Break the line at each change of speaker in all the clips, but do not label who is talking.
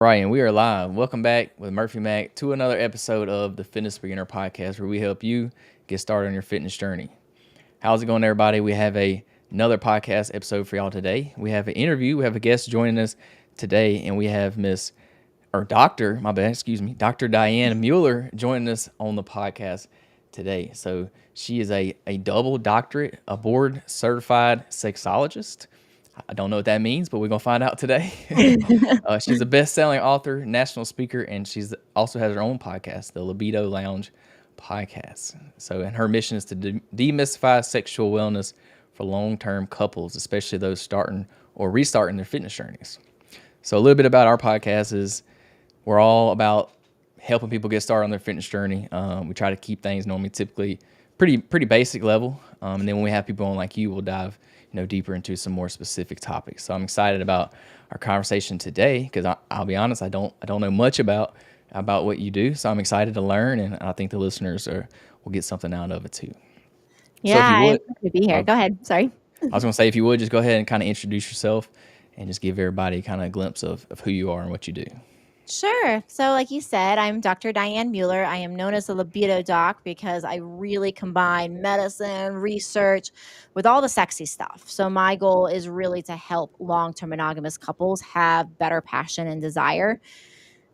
Ryan, we are live. Welcome back with Murphy Mac to another episode of the Fitness Beginner Podcast, where we help you get started on your fitness journey. How's it going, everybody? We have another podcast episode for y'all today. We have an interview. We have a guest joining us today, and we have Dr. Diane Mueller joining us on the podcast today. So she is a double doctorate, a board certified sexologist. I don't know what that means, but we're going to find out today. She's a best-selling author, national speaker, and she's also has her own podcast, the Libido Lounge podcast. So, and her mission is to demystify sexual wellness for long-term couples, especially those starting or restarting their fitness journeys. So, a little bit about our podcast is we're all about helping people get started on their fitness journey. We try to keep things normally typically pretty basic level, and then when we have people on like you, we'll dive deeper into some more specific topics. So I'm excited about our conversation today because I'll be honest, I don't know much about what you do. So I'm excited to learn, and I think the listeners will get something out of it too.
Yeah,
So if you
I'm
would,
happy to be here. Go ahead. Sorry.
I was going to say, if you would just go ahead and kind of introduce yourself and just give everybody kind of a glimpse of who you are and what you do.
Sure. So, like you said, I'm Dr. Diane Mueller. I am known as the Libido Doc because I really combine medicine, research with all the sexy stuff. So, my goal is really to help long term monogamous couples have better passion and desire.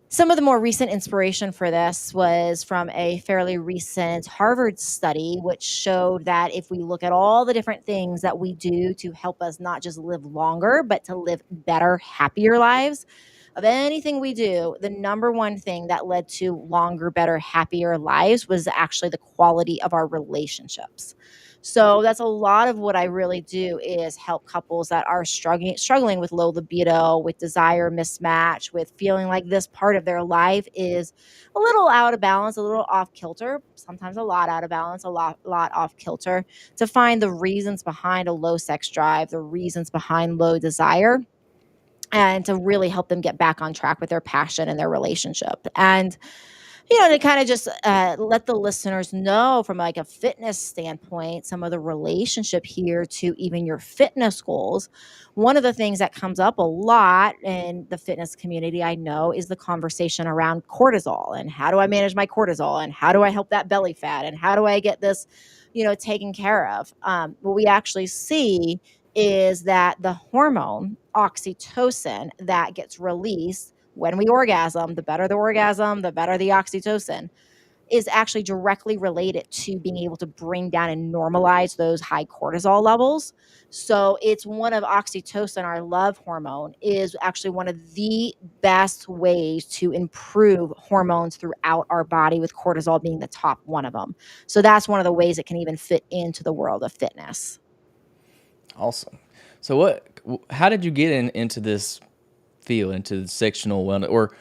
Some of the more recent inspiration for this was from a fairly recent Harvard study, which showed that if we look at all the different things that we do to help us not just live longer, but to live better, happier lives, of anything we do, the number one thing that led to longer, better, happier lives was actually the quality of our relationships. So that's a lot of what I really do is help couples that are struggling with low libido, with desire mismatch, with feeling like this part of their life is a little out of balance, a little off kilter, sometimes a lot out of balance, a lot off kilter, to find the reasons behind a low sex drive, the reasons behind low desire, and to really help them get back on track with their passion and their relationship. And to kind of just let the listeners know from like a fitness standpoint, some of the relationship here to even your fitness goals. One of the things that comes up a lot in the fitness community, I know, is the conversation around cortisol and how do I manage my cortisol and how do I help that belly fat and how do I get this, taken care of. What we actually see is that the hormone oxytocin that gets released when we orgasm, the better the oxytocin, is actually directly related to being able to bring down and normalize those high cortisol levels. So it's one of oxytocin, our love hormone, is actually one of the best ways to improve hormones throughout our body, with cortisol being the top one of them. So that's one of the ways it can even fit into the world of fitness.
Awesome. So how did you get into this field, into the sectional wellness? Or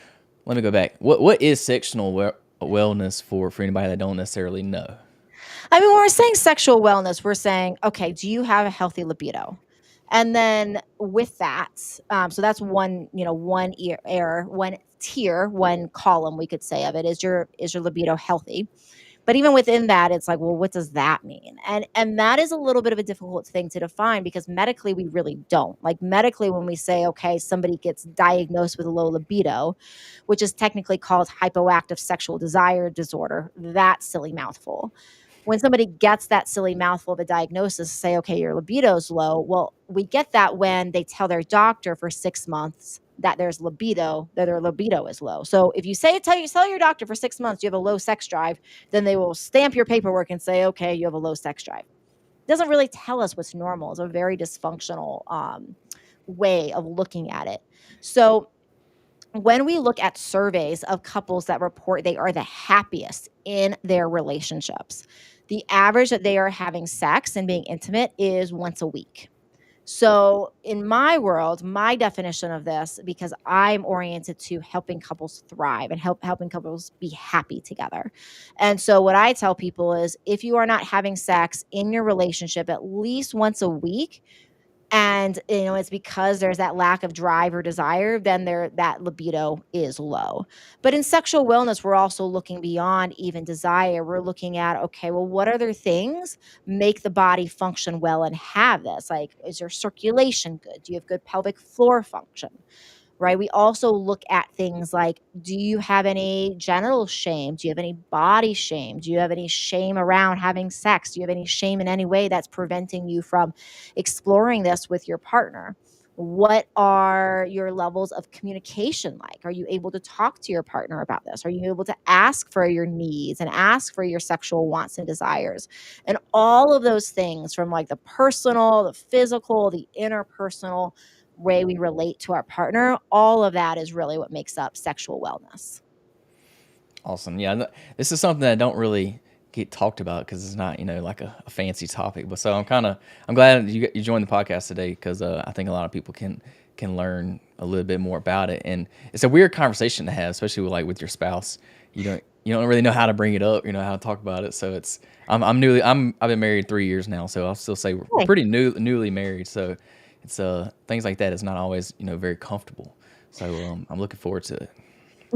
let me go back. What is sectional wellness for anybody that don't necessarily know?
I mean, when we're saying sexual wellness, we're saying, okay, do you have a healthy libido? And then with that, so that's one tier, one column we could say of it is your libido healthy? But even within that, it's like, well, what does that mean? And that is a little bit of a difficult thing to define because medically we really don't. Like medically, when we say, okay, somebody gets diagnosed with a low libido, which is technically called hypoactive sexual desire disorder, that silly mouthful. When somebody gets that silly mouthful of a diagnosis, say, okay, your libido's low. Well, we get that when they tell their doctor for 6 months that there's libido, that their libido is low. So if you tell your doctor for 6 months you have a low sex drive, then they will stamp your paperwork and say, okay, you have a low sex drive. It doesn't really tell us what's normal. It's a very dysfunctional way of looking at it. So when we look at surveys of couples that report they are the happiest in their relationships, the average that they are having sex and being intimate is once a week. So in my world, my definition of this, because I'm oriented to helping couples thrive and helping couples be happy together. And so what I tell people is if you are not having sex in your relationship at least once a week, and it's because there's that lack of drive or desire, then that libido is low. But in sexual wellness, we're also looking beyond even desire. We're looking at, okay, well, what other things make the body function well and have this? Like, is your circulation good? Do you have good pelvic floor function? right? We also look at things like, do you have any genital shame? Do you have any body shame? Do you have any shame around having sex? Do you have any shame in any way that's preventing you from exploring this with your partner? What are your levels of communication like? Are you able to talk to your partner about this? Are you able to ask for your needs and ask for your sexual wants and desires? And all of those things, from like the personal, the physical, the interpersonal way we relate to our partner, all of that is really what makes up sexual wellness.
Awesome. Yeah, this is something that don't really get talked about because it's not, like a fancy topic. But so I'm glad you joined the podcast today because I think a lot of people can learn a little bit more about it. And it's a weird conversation to have, especially with your spouse. You don't really know how to bring it up, how to talk about it. So I've been married 3 years now, so I'll still say we're
Right.
pretty newly married. So it's things like that is not always very comfortable. So I'm looking forward to it.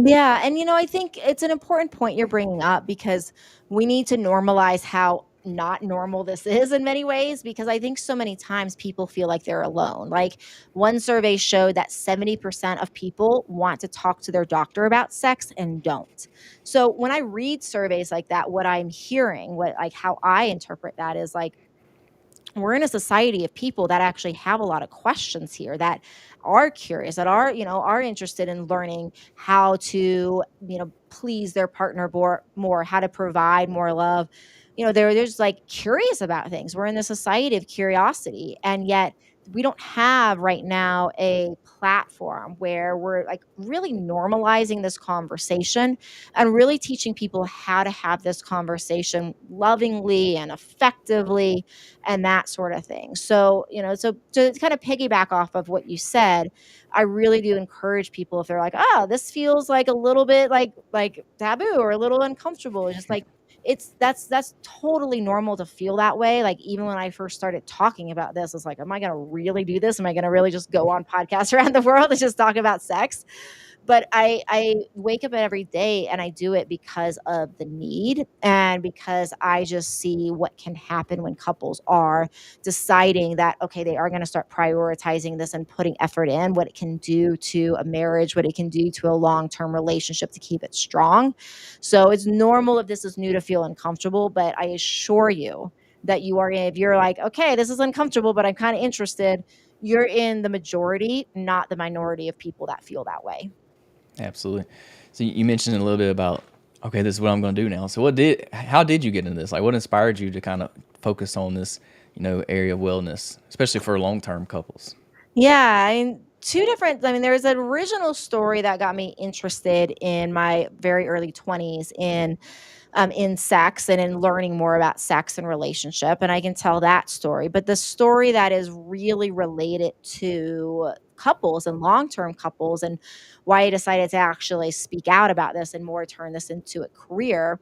Yeah, and I think it's an important point you're bringing up because we need to normalize how not normal this is in many ways, because I think so many times people feel like they're alone. Like, one survey showed that 70% of people want to talk to their doctor about sex and don't. So when I read surveys like that, what I'm hearing, how I interpret that is like, we're in a society of people that actually have a lot of questions here, that are curious, that are interested in learning how to, please their partner more, how to provide more love. They're just like curious about things. We're in the society of curiosity, and yet we don't have right now a platform where we're like really normalizing this conversation and really teaching people how to have this conversation lovingly and effectively and that sort of thing. So, so to kind of piggyback off of what you said, I really do encourage people, if they're like, "Oh, this feels like a little bit like taboo or a little uncomfortable," it's just like, that's totally normal to feel that way. Like, even when I first started talking about this, it's like, am I going to really do this? Am I going to really just go on podcasts around the world and just talk about sex? But I wake up every day and I do it because of the need, and because I just see what can happen when couples are deciding that, okay, they are going to start prioritizing this and putting effort in, what it can do to a marriage, what it can do to a long-term relationship to keep it strong. So it's normal if this is new to feel uncomfortable, but I assure you that if you're like, okay, this is uncomfortable, but I'm kind of interested, you're in the majority, not the minority of people that feel that way.
Absolutely. So you mentioned a little bit about, okay, this is what I'm going to do now. So how did you get into this? Like, what inspired you to kind of focus on this, area of wellness, especially for long-term couples?
Yeah, there's an original story that got me interested in my very early 20s in sex and in learning more about sex and relationship, and I can tell that story. But the story that is really related to couples and long-term couples, and why I decided to actually speak out about this and more turn this into a career,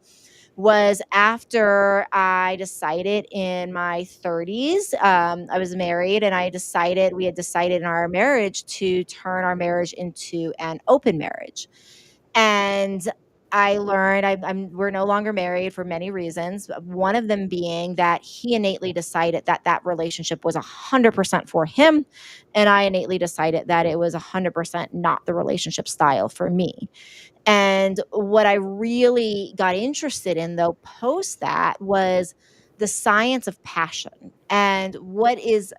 was after I decided in my 30s. I was married, and we had decided in our marriage to turn our marriage into an open marriage. And I learned we're no longer married for many reasons. One of them being that he innately decided that that relationship was 100% for him, and I innately decided that it was 100% not the relationship style for me. And what I really got interested in, though, post that, was the science of passion and what is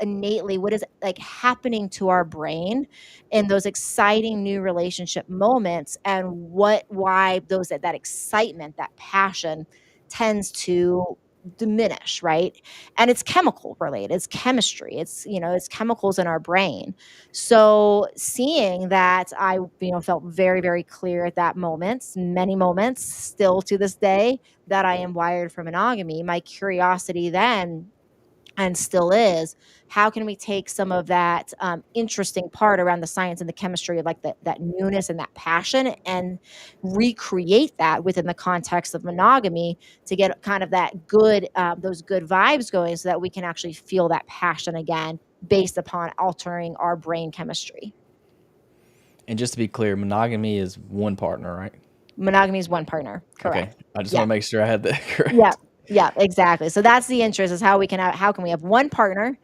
like happening to our brain in those exciting new relationship moments, and why that excitement, that passion tends to diminish, right? And it's chemical related, it's chemistry, it's chemicals in our brain. So seeing that, I felt very, very clear at that moment, many moments still to this day, that I am wired for monogamy. My curiosity then, and still is, how can we take some of that interesting part around the science and the chemistry of like that newness and that passion, and recreate that within the context of monogamy, to get kind of that those good vibes going, so that we can actually feel that passion again, based upon altering our brain chemistry.
And just to be clear, monogamy is one partner, right?
Monogamy is one partner,
Okay.
correct?
I just
Yeah.
want to make sure I had that
Yeah.
correct.
Yeah, exactly. So that's the interest, is how can we have one partner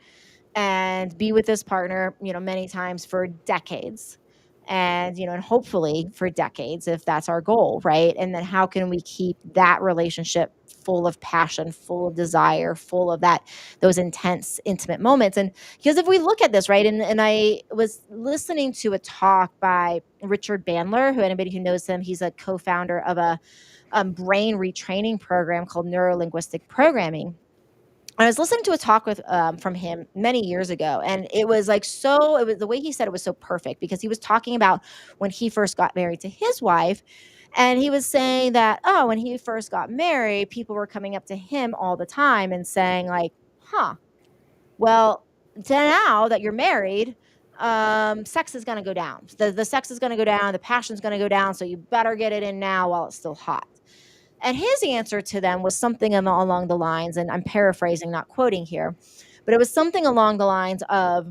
and be with this partner, many times for decades, and and hopefully for decades, if that's our goal, right? And then how can we keep that relationship full of passion, full of desire, full of those intense intimate moments? And because if we look at this, right, and I was listening to a talk by Richard Bandler, who, anybody who knows him, he's a co-founder of a brain retraining program called neurolinguistic programming. I was listening to a talk with from him many years ago, and it was like it was the way he said it was so perfect, because he was talking about when he first got married to his wife, and he was saying that, oh, when he first got married, people were coming up to him all the time and saying like, huh, well, to now that you're married, sex is going to go down. The sex is going to go down, the passion's going to go down, so you better get it in now while it's still hot. And his answer to them was something along the lines, and I'm paraphrasing, not quoting here, but it was something along the lines of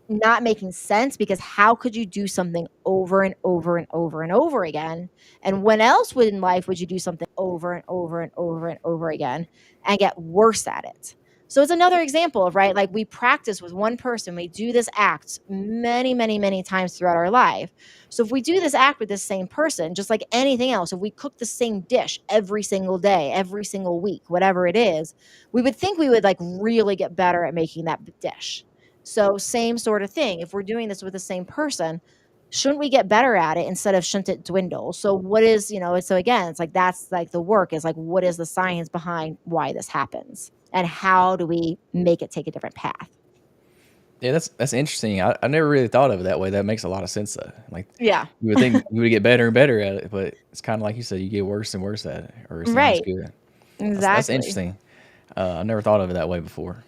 not making sense, because how could you do something over and over and over and over again? And when else in life would you do something over and over and over and over again and get worse at it? So it's another example of, right, like we practice with one person, we do this act many, many, many times throughout our life. So if we do this act with this same person, just like anything else, if we cook the same dish every single day, every single week, whatever it is, we would think we would like really get better at making that dish. So same sort of thing. If we're doing this with the same person, shouldn't we get better at it instead of shouldn't it dwindle? So what is, so again, it's like that's like the work is like, what is the science behind why this happens? And how do we make it take a different path?
Yeah, that's interesting. I never really thought of it that way. That makes a lot of sense though. Like
Yeah.
you would think you would get better and better at it, but it's kind of like you said, you get worse and worse at it, or it's not as
Right.
good. That's
Exactly.
interesting. I never thought of it that way before.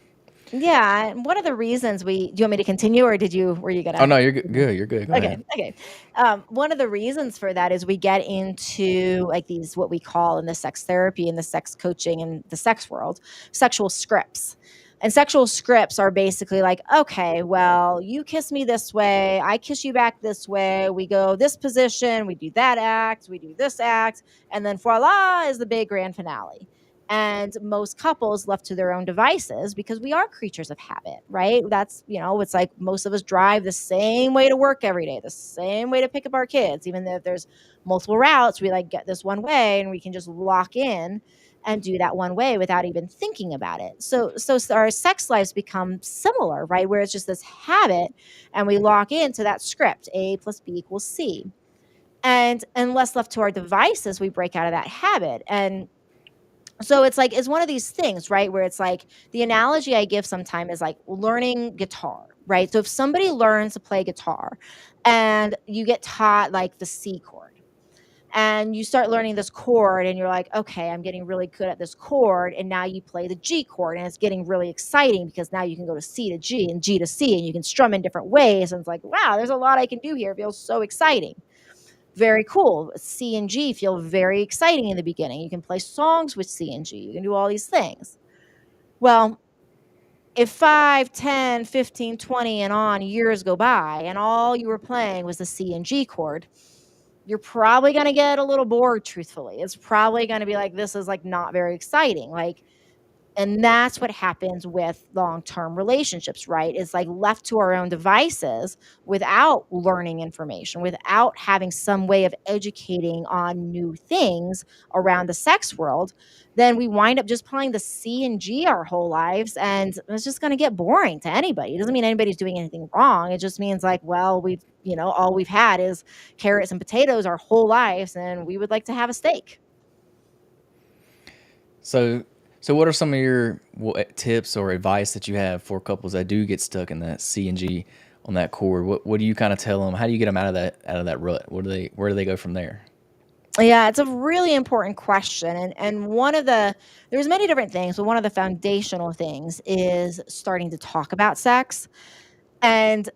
Yeah. And one of the reasons do you want me to continue, or were you
Oh
gonna?
no, you're good. You're good. Go
Okay,
ahead.
okay. One of the reasons for that is we get into like these, what we call in the sex therapy and the sex coaching and the sex world, sexual scripts. And sexual scripts are basically like, okay, well, you kiss me this way, I kiss you back this way, we go this position, we do that act, we do this act, and then voila is the big grand finale. And most couples left to their own devices, because we are creatures of habit, right? That's, it's like most of us drive the same way to work every day, the same way to pick up our kids, even though there's multiple routes, we like get this one way and we can just lock in and do that one way without even thinking about it. So our sex lives become similar, right? Where it's just this habit and we lock into that script, A plus B equals C. And unless left to our devices, we break out of that habit. And so it's like, it's one of these things, right? Where it's like, the analogy I give sometime is like learning guitar, right? So if somebody learns to play guitar and you get taught like the C chord, and you start learning this chord and you're like, okay, I'm getting really good at this chord. And now you play the G chord and it's getting really exciting, because now you can go to C to G and G to C and you can strum in different ways. And it's like, wow, there's a lot I can do here. It feels so exciting. Very cool. C and G feel very exciting in the beginning. You can play songs with C and G. You can do all these things. Well, if 5, 10, 15, 20 and on years go by and all you were playing was the C and G chord, you're probably going to get a little bored, truthfully. It's probably going to be like, this is like not very exciting. Like, and that's what happens with long-term relationships, right? It's like left to our own devices without learning information, without having some way of educating on new things around the sex world, then we wind up just playing the C and G our whole lives. And it's just going to get boring to anybody. It doesn't mean anybody's doing anything wrong. It just means like, well, all we've had is carrots and potatoes our whole lives, and we would like to have a steak.
So what are some of your tips or advice that you have for couples that do get stuck in that C and G on that chord? What do you kind of tell them? How do you get them out of that rut? Where do they go from there?
Yeah, it's a really important question. And there's many different things, but one of the foundational things is starting to talk about sex. And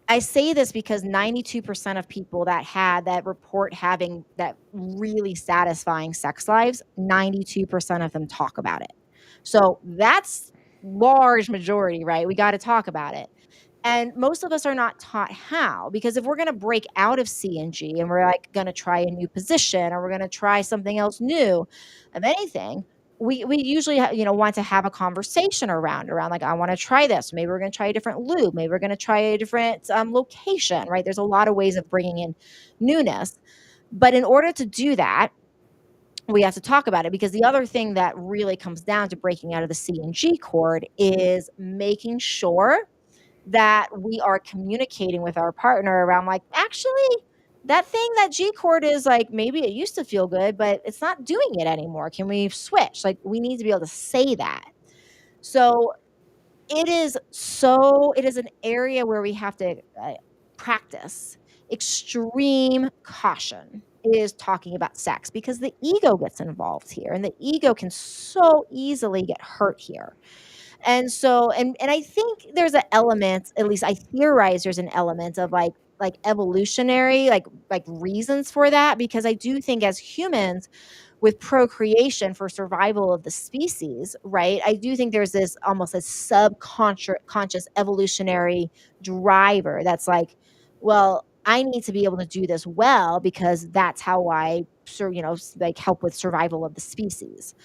I say this because 92% of people that report having that really satisfying sex lives, 92% of them talk about it. So that's large majority, right? We got to talk about it. And most of us are not taught how, because if we're going to break out of C and G and we're like going to try a new position or we're going to try something else new of anything, we usually want to have a conversation around like, I want to try this, maybe we're going to try a different lube, maybe we're going to try a different location, right? There's a lot of ways of bringing in newness, but in order to do that, we have to talk about it, because the other thing that really comes down to breaking out of the C and G chord is making sure that we are communicating with our partner around like, actually, that thing, that G chord is like, maybe it used to feel good, but it's not doing it anymore. Can we switch? Like, we need to be able to say that. So it is an area where we have to practice extreme caution is talking about sex, because the ego gets involved here, and the ego can so easily get hurt here. And so, and I think there's an element, at least I theorize there's an element of like evolutionary, like reasons for that, because I do think as humans, with procreation for survival of the species, right? I do think there's this almost a subconscious conscious evolutionary driver that's like, well, I need to be able to do this well, because that's how I like help with survival of the species.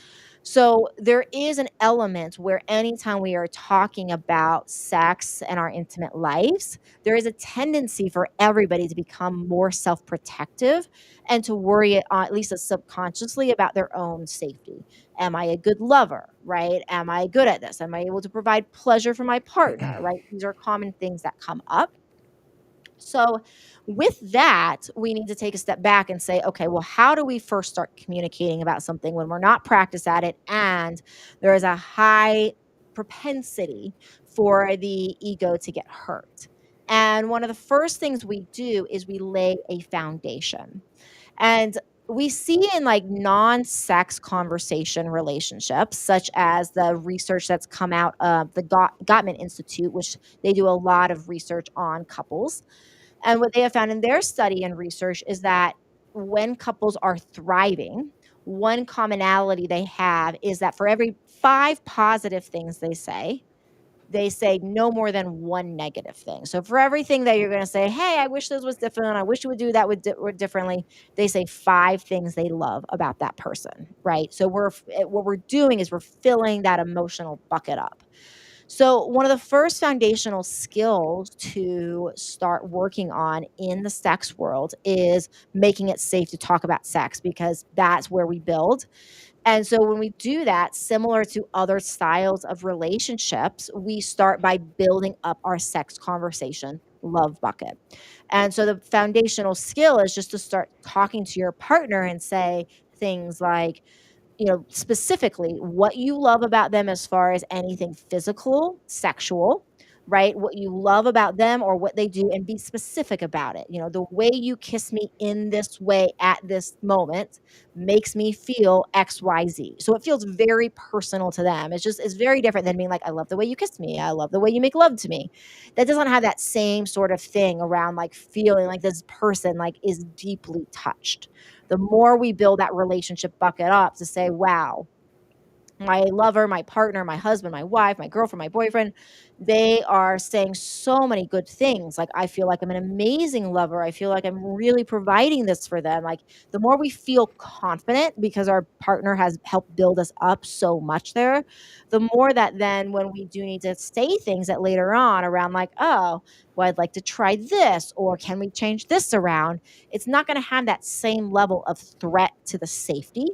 So there is an element where anytime we are talking about sex and our intimate lives, there is a tendency for everybody to become more self-protective and to worry, at least subconsciously, about their own safety. Am I a good lover, right? Am I good at this? Am I able to provide pleasure for my partner, right? These are common things that come up. So, with that, we need to take a step back and say, okay, well, how do we first start communicating about something when we're not practiced at it and there is a high propensity for the ego to get hurt? And one of the first things we do is we lay a foundation. And we see in like non-sex conversation relationships, such as the research that's come out of the Gottman Institute, which they do a lot of research on couples, and what they have found in their study and research is that when couples are thriving, one commonality they have is that for every 5 positive things they say no more than 1 negative thing. So for everything that you're gonna say, "Hey, I wish this was different. I wish you would do that differently," they say 5 things they love about that person, right? So what we're doing is we're filling that emotional bucket up. So, one of the first foundational skills to start working on in the sex world is making it safe to talk about sex, because that's where we build. And so, when we do that, similar to other styles of relationships, we start by building up our sex conversation love bucket. And so, the foundational skill is just to start talking to your partner and say things like, specifically what you love about them as far as anything physical, sexual, right? What you love about them or what they do, and be specific about it. The way you kiss me in this way at this moment makes me feel XYZ. So it feels very personal to them. It's very different than being like, I love the way you kiss me. I love the way you make love to me. That doesn't have that same sort of thing around like feeling like this person like is deeply touched. The more we build that relationship bucket up to say, wow, my lover, my partner, my husband, my wife, my girlfriend, my boyfriend, they are saying so many good things. Like, I feel like I'm an amazing lover. I feel like I'm really providing this for them. Like, the more we feel confident because our partner has helped build us up so much there, the more that then when we do need to say things that later on around, like, oh, well, I'd like to try this, or can we change this around? It's not going to have that same level of threat to the safety,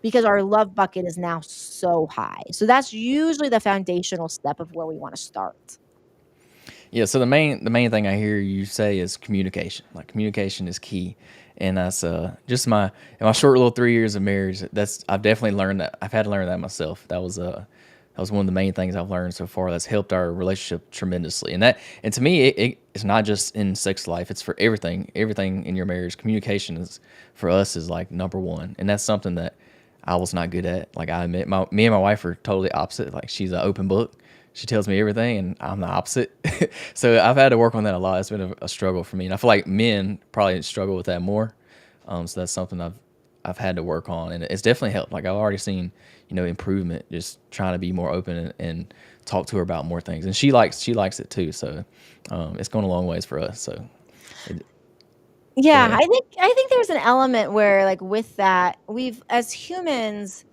because our love bucket is now so high. So that's usually the foundational step of where we want to start.
Yeah, so the main thing I hear you say is communication. Like, communication is key, and that's just in my short little 3 years of marriage. That's I've definitely learned that. I've had to learn that myself. That was one of the main things I've learned so far. That's helped our relationship tremendously. And to me, it's not just in sex life. It's for everything in your marriage. Communication is for us is like number one, and that's something that I was not good at. Like, I admit, me and my wife are totally opposite. Like, she's an open book. She tells me everything, and I'm the opposite. So I've had to work on that a lot. It's been a struggle for me, and I feel like men probably struggle with that more. So that's something I've had to work on, and it's definitely helped. Like, I've already seen improvement just trying to be more open and talk to her about more things, and she likes it too. So it's going a long ways for us. So go
Yeah,
ahead.
I think there's an element where like with that, we've as humans,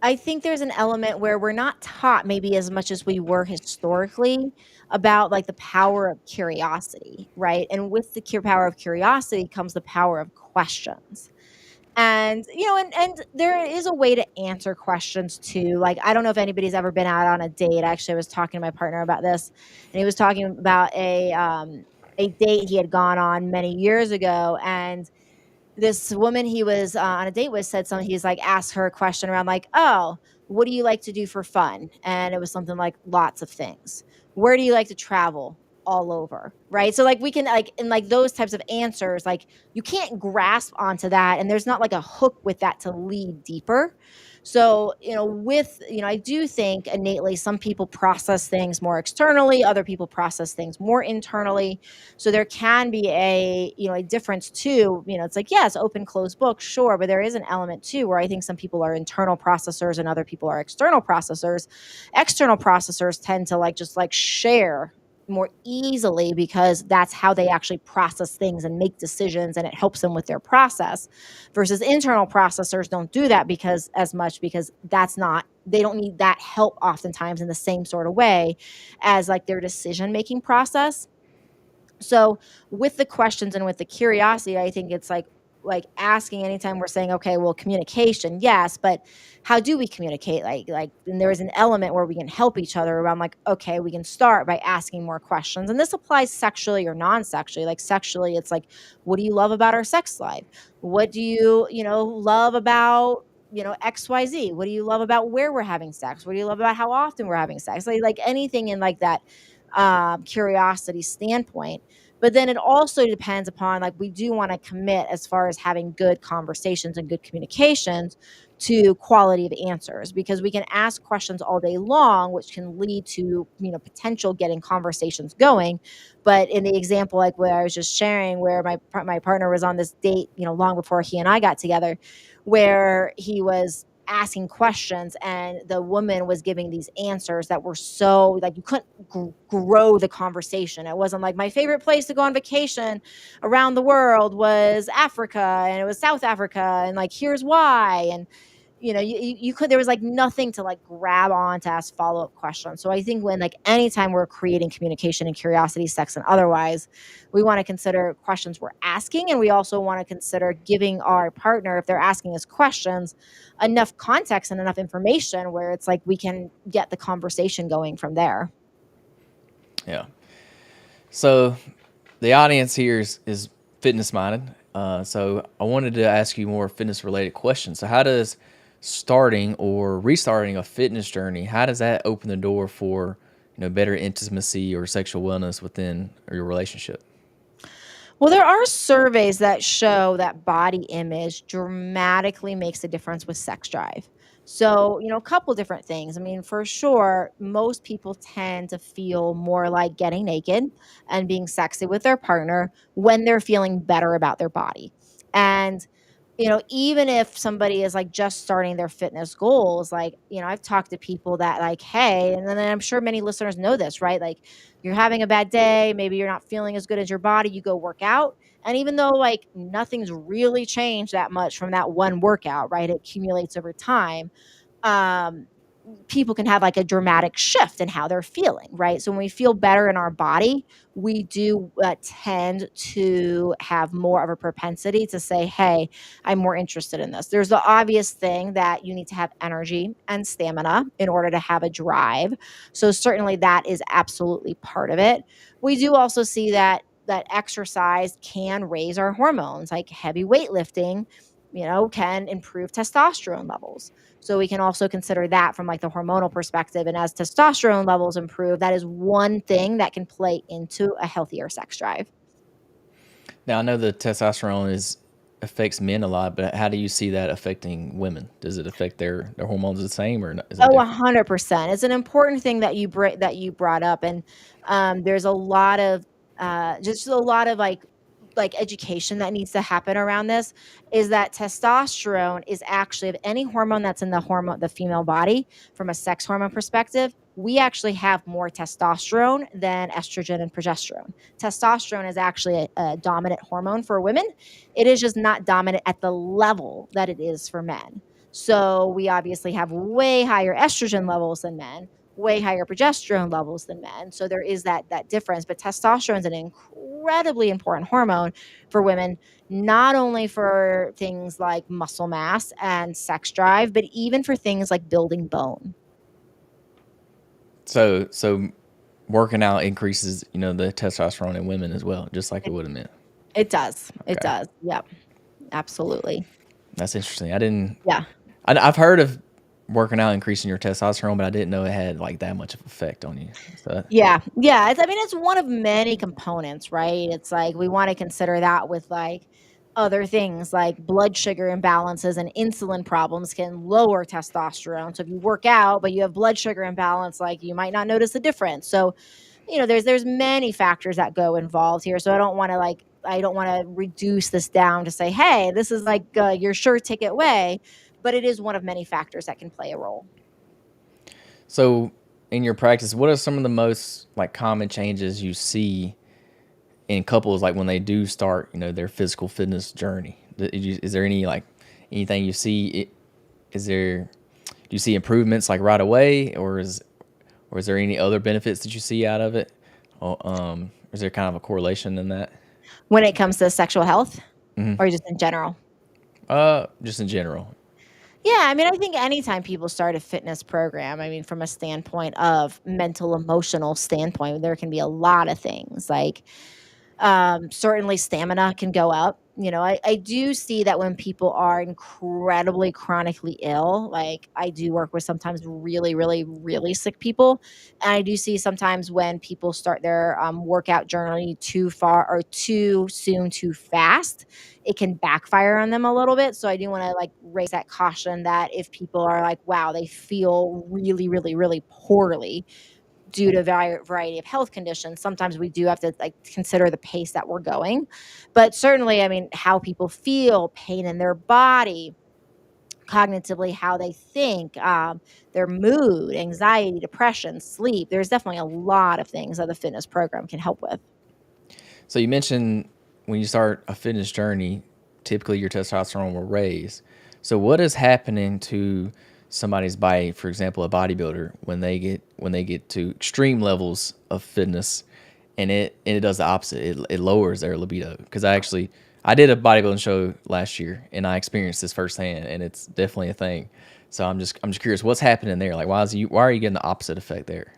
I think there's an element where we're not taught maybe as much as we were historically about like the power of curiosity, right? And with the power of curiosity comes the power of questions. And, and there is a way to answer questions too. Like, I don't know if anybody's ever been out on a date. Actually, I was talking to my partner about this, and he was talking about a date he had gone on many years ago, and this woman he was on a date with said something. He's like, asked her a question around like, oh, what do you like to do for fun? And it was something like lots of things. Where do you like to travel? All over, right? So like we can like in like those types of answers, like you can't grasp onto that, and there's not like a hook with that to lead deeper. So, I do think innately some people process things more externally, other people process things more internally. So there can be a difference too. It's like, yes, open, closed book, sure. But there is an element too where I think some people are internal processors and other people are external processors. External processors tend to like just like share more easily because that's how they actually process things and make decisions, and it helps them with their process, versus internal processors don't do that because as much because they don't need that help oftentimes in the same sort of way as like their decision making process. So with the questions and with the curiosity, I think it's like asking anytime we're saying, okay, well, communication, yes, but how do we communicate? Like, and there is an element where we can help each other around like, okay, we can start by asking more questions. And this applies sexually or non-sexually. Like sexually, it's like, what do you love about our sex life? What do you love about XYZ? What do you love about where we're having sex? What do you love about how often we're having sex? Like anything in like that curiosity standpoint. But then it also depends upon like we do want to commit as far as having good conversations and good communications to quality of answers, because we can ask questions all day long which can lead to potential getting conversations going. But in the example like where I was just sharing, where my partner was on this date long before he and I got together, where he was asking questions and the woman was giving these answers that were so like you couldn't grow the conversation. It wasn't like my favorite place to go on vacation around the world was Africa, and it was South Africa, and like here's why. And you could there was like nothing to like grab on to ask follow-up questions. So I think when like anytime we're creating communication and curiosity, sex and otherwise, we want to consider questions we're asking, and we also want to consider giving our partner, if they're asking us questions, enough context and enough information where it's like we can get the conversation going from there.
Yeah. So the audience here is fitness minded. So I wanted to ask you more fitness related questions. So how does starting or restarting a fitness journey, how does that open the door for better intimacy or sexual wellness within your relationship?
Well, there are surveys that show that body image dramatically makes a difference with sex drive. So, a couple different things. I mean, for sure, most people tend to feel more like getting naked and being sexy with their partner when they're feeling better about their body. And even if somebody is like just starting their fitness goals, like, I've talked to people that like, hey, and then I'm sure many listeners know this, right? Like you're having a bad day, maybe you're not feeling as good as your body, you go work out. And even though like nothing's really changed that much from that one workout, right? It accumulates over time. Um, People can have like a dramatic shift in how they're feeling, right? So when we feel better in our body, we do tend to have more of a propensity to say, hey, I'm more interested in this. There's the obvious thing that you need to have energy and stamina in order to have a drive. So certainly that is absolutely part of it. We do also see that exercise can raise our hormones, like heavy weightlifting, can improve testosterone levels. So we can also consider that from like the hormonal perspective. And as testosterone levels improve, that is one thing that can play into a healthier sex drive.
Now I know the testosterone is affects men a lot, but how do you see that affecting women? Does it affect their hormones the same, or is it
Oh,
different?
100%. It's an important thing that you brought up, and there's a lot of just a lot of like education that needs to happen around this. Is that testosterone is actually, of any hormone that's in the female body, from a sex hormone perspective, we actually have more testosterone than estrogen and progesterone. Testosterone is actually a dominant hormone for women. It is just not dominant at the level that it is for men. So we obviously have way higher estrogen levels than men, way higher progesterone levels than men. So there is that difference. But testosterone is an incredibly important hormone for women, not only for things like muscle mass and sex drive, but even for things like building bone.
So working out increases, the testosterone in women as well, just like it
It,
would in men.
it does. It
Okay,
does. Yep. Absolutely.
that's interesting. I didn't.
Yeah.
I've heard of working out increasing your testosterone, but I didn't know it had like that much of effect on you. So
Yeah. Yeah. I mean, it's one of many components, right? It's like we want to consider that with like other things like blood sugar imbalances and insulin problems can lower testosterone. So if you work out, but you have blood sugar imbalance, like you might not notice the difference. So, there's many factors that go involved here. So I don't want to reduce this down to say, hey, this is like your sure ticket way, but it is one of many factors that can play a role.
So, in your practice, what are some of the most like common changes you see in couples like when they do start, their physical fitness journey? Is there any like anything you see? Is there do you see improvements like right away, or is there any other benefits that you see out of it? Is there kind of a correlation in that?
When it comes to sexual health
Hmm.
or just in general?
Just in general.
Yeah, I mean, I think anytime people start a fitness program, I mean, from a standpoint of mental, emotional standpoint, there can be a lot of things like certainly stamina can go up. I do see that when people are incredibly chronically ill, like I do work with sometimes really, really, really sick people. And I do see sometimes when people start their workout journey too far or too soon, too fast, it can backfire on them a little bit. So I do want to like raise that caution that if people are like, wow, they feel really, really, really poorly due to variety of health conditions, sometimes we do have to like consider the pace that we're going. But certainly, I mean, how people feel, pain in their body, cognitively, how they think, their mood, anxiety, depression, sleep. There's definitely a lot of things that the fitness program can help with.
So you mentioned when you start a fitness journey, typically your testosterone will raise. So what is happening to somebody's body, for example, a bodybuilder, when they get to extreme levels of fitness, and it does the opposite. It lowers their libido. Because I did a bodybuilding show last year, and I experienced this firsthand, and it's definitely a thing. So I'm just curious, what's happening there? Like, why are you getting the opposite effect there?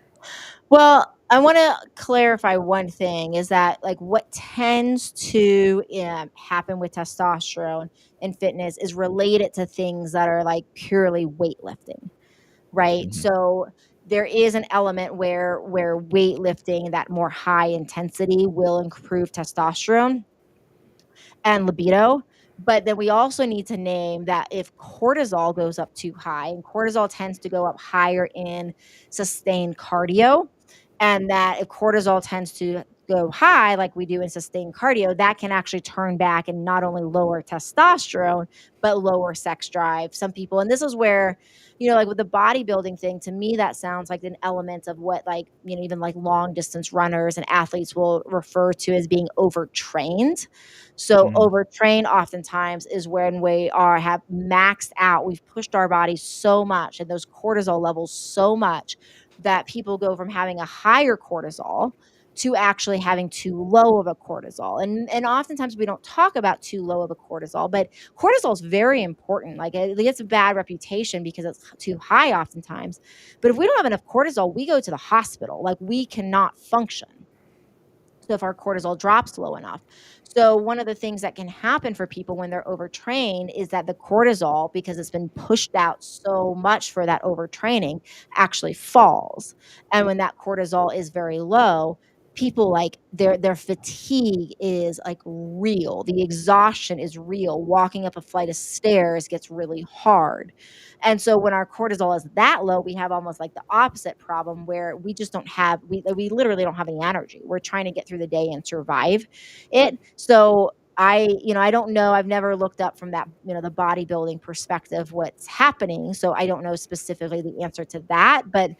Well, I want to clarify one thing is that like what tends to happen with testosterone in fitness is related to things that are like purely weightlifting, right?
Hmm.
So there is an element where weightlifting, that more high intensity, will improve testosterone and libido. But then we also need to name that if cortisol goes up too high, and cortisol tends to go up higher in sustained cardio, and that if cortisol tends to go high, like we do in sustained cardio, that can actually turn back and not only lower testosterone, but lower sex drive. Some people, and this is where, like with the bodybuilding thing, to me, that sounds like an element of what, like, even like long distance runners and athletes will refer to as being overtrained. So
Hmm.
overtrain oftentimes is when we have maxed out. We've pushed our bodies so much and those cortisol levels so much that people go from having a higher cortisol to actually having too low of a cortisol. And oftentimes we don't talk about too low of a cortisol, but cortisol is very important. Like it gets a bad reputation because it's too high oftentimes. But if we don't have enough cortisol, we go to the hospital. Like we cannot function. So if our cortisol drops low enough. So one of the things that can happen for people when they're overtrained is that the cortisol, because it's been pushed out so much for that overtraining, actually falls. And when that cortisol is very low, people like their fatigue is like real. The exhaustion is real. Walking up a flight of stairs gets really hard. And so when our cortisol is that low, we have almost like the opposite problem where we just don't have we literally don't have any energy. We're trying to get through the day and survive it. So I don't know. I've never looked up from that, the bodybuilding perspective what's happening. So I don't know specifically the answer to that, but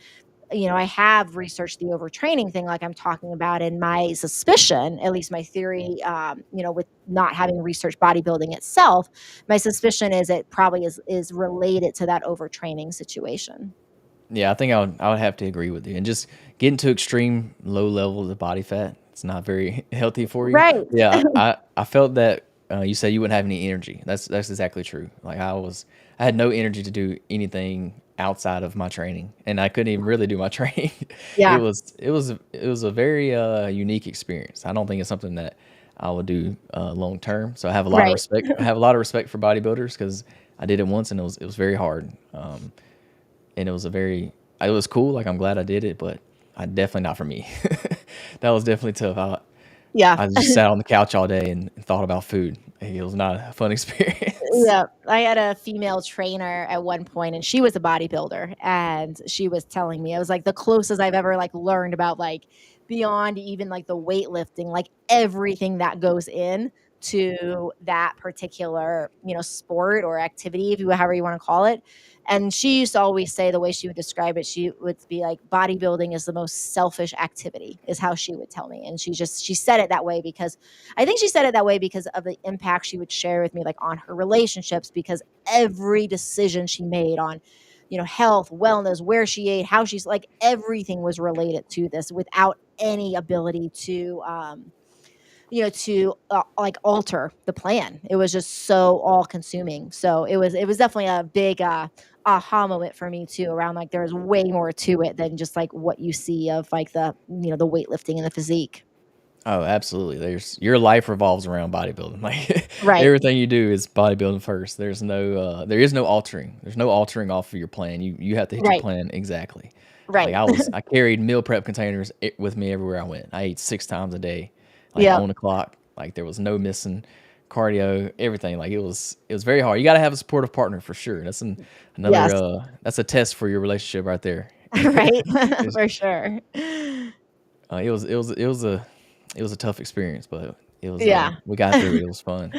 I have researched the overtraining thing like I'm talking about, and my suspicion, at least my theory, with not having researched bodybuilding itself, my suspicion is it probably is related to that overtraining situation.
Yeah, I think I would have to agree with you. And just getting to extreme low levels of body fat, it's not very healthy for you.
Right.
Yeah, I felt that you said you wouldn't have any energy. That's exactly true. Like I had no energy to do anything outside of my training, and I couldn't even really do my training. It
Yeah.
was it was a very unique experience. I don't think it's something that I would do long term. So I have a lot of
Right.
respect. I have a lot of respect for bodybuilders because I did it once and it was very hard. And it was cool. Like I'm glad I did it, but I definitely not for me. That was definitely tough.
Yeah.
I just sat on the couch all day and thought about food. It was not a fun experience.
Yeah, I had a female trainer at one point, and she was a bodybuilder, and she was telling me, it was like the closest I've ever like learned about like beyond even like the weightlifting, like everything that goes in to that particular, sport or activity, if you however you want to call it. And she used to always say the way she would describe it, she would be like, bodybuilding is the most selfish activity, is how she would tell me. And she said it that way because I think she said it that way because of the impact she would share with me, like on her relationships, because every decision she made on, health, wellness, where she ate, how she's like, everything was related to this without any ability to, like alter the plan. It was just so all consuming. So it was definitely a big, aha moment for me too, around like there's way more to it than just like what you see of like the weightlifting and the physique.
Oh, absolutely. Your life revolves around bodybuilding. Like
Right.
everything you do is bodybuilding first. There is no altering. There's no altering off of your plan. You have to hit your
Right.
plan exactly. Like
Right.
I carried meal prep containers with me everywhere I went. I ate 6 times a day, like
Yeah.
on the clock. Like there was no missing cardio, everything. Like it was very hard. You got to have a supportive partner for sure. Another
Yes.
that's a test for your relationship right there.
Right?
It's-
For sure.
it was a tough experience, but
Yeah.
we got through it. It was fun.